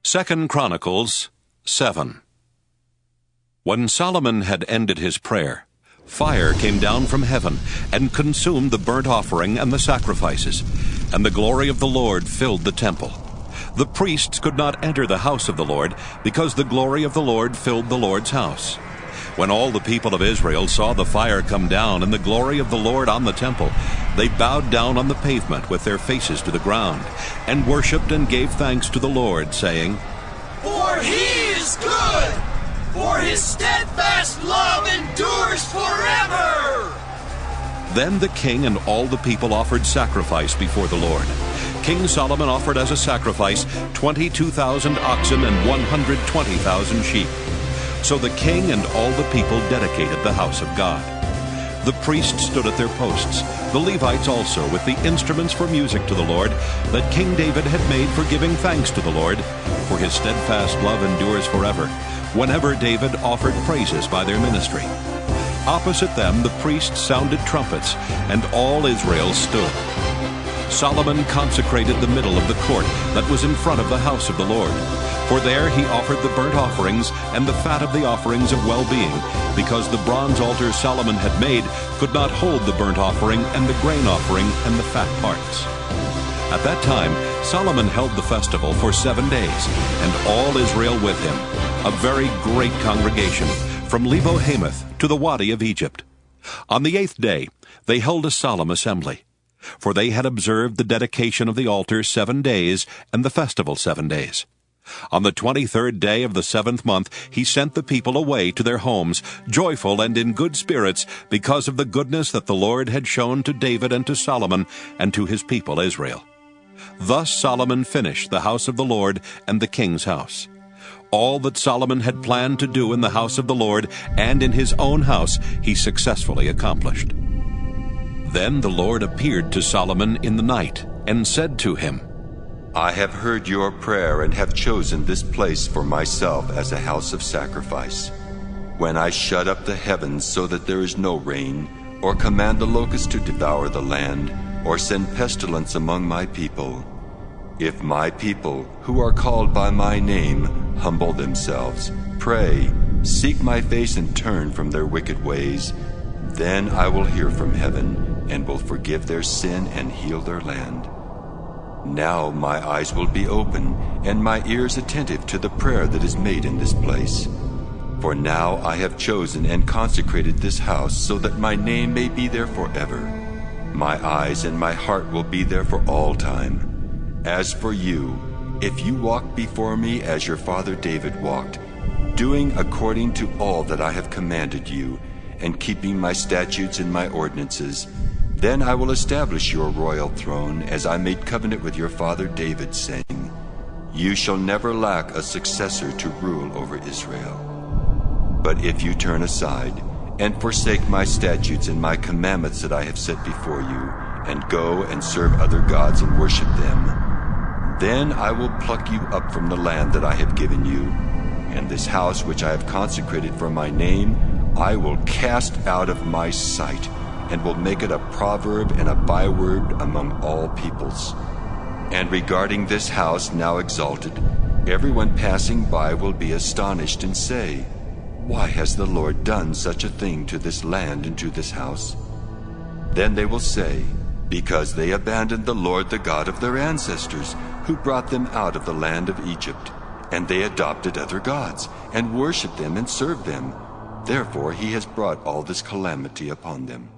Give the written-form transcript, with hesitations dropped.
2 Chronicles 7. When Solomon had ended his prayer, fire came down from heaven and consumed the burnt offering and the sacrifices, and the glory of the Lord filled the temple. The priests could not enter the house of the Lord, because the glory of the Lord filled the Lord's house. When all the people of Israel saw the fire come down and the glory of the Lord on the temple, they bowed down on the pavement with their faces to the ground, and worshipped and gave thanks to the Lord, saying, For he is good, for his steadfast love endures forever. Then the king and all the people offered sacrifice before the Lord. King Solomon offered as a sacrifice 22,000 oxen and 120,000 sheep. So the king and all the people dedicated the house of God. The priests stood at their posts, the Levites also, with the instruments for music to the Lord, that King David had made for giving thanks to the Lord, for his steadfast love endures forever, whenever David offered praises by their ministry. Opposite them the priests sounded trumpets, and all Israel stood. Solomon consecrated the middle of the court that was in front of the house of the Lord. For there he offered the burnt offerings and the fat of the offerings of well-being, because the bronze altar Solomon had made could not hold the burnt offering and the grain offering and the fat parts. At that time Solomon held the festival for 7 days, and all Israel with him, a very great congregation, from Lebo-Hamath to the Wadi of Egypt. On the 8th day they held a solemn assembly, for they had observed the dedication of the altar 7 days and the festival 7 days. On the 23rd day of the 7th month he sent the people away to their homes, joyful and in good spirits, because of the goodness that the Lord had shown to David and to Solomon and to his people Israel. Thus Solomon finished the house of the Lord and the king's house. All that Solomon had planned to do in the house of the Lord and in his own house he successfully accomplished. Then the Lord appeared to Solomon in the night and said to him, I have heard your prayer and have chosen this place for myself as a house of sacrifice. When I shut up the heavens so that there is no rain, or command the locusts to devour the land, or send pestilence among my people, if my people, who are called by my name, humble themselves, pray, seek my face and turn from their wicked ways, then I will hear from heaven and will forgive their sin and heal their land. Now my eyes will be open, and my ears attentive to the prayer that is made in this place. For now I have chosen and consecrated this house so that my name may be there forever. My eyes and my heart will be there for all time. As for you, if you walk before me as your father David walked, doing according to all that I have commanded you, and keeping my statutes and my ordinances, then I will establish your royal throne as I made covenant with your father David, saying, You shall never lack a successor to rule over Israel. But if you turn aside and forsake my statutes and my commandments that I have set before you, and go and serve other gods and worship them, then I will pluck you up from the land that I have given you, and this house which I have consecrated for my name I will cast out of my sight, and will make it a proverb and a byword among all peoples. And regarding this house now exalted, everyone passing by will be astonished and say, Why has the Lord done such a thing to this land and to this house? Then they will say, Because they abandoned the Lord the God of their ancestors, who brought them out of the land of Egypt, and they adopted other gods, and worshipped them and served them. Therefore he has brought all this calamity upon them.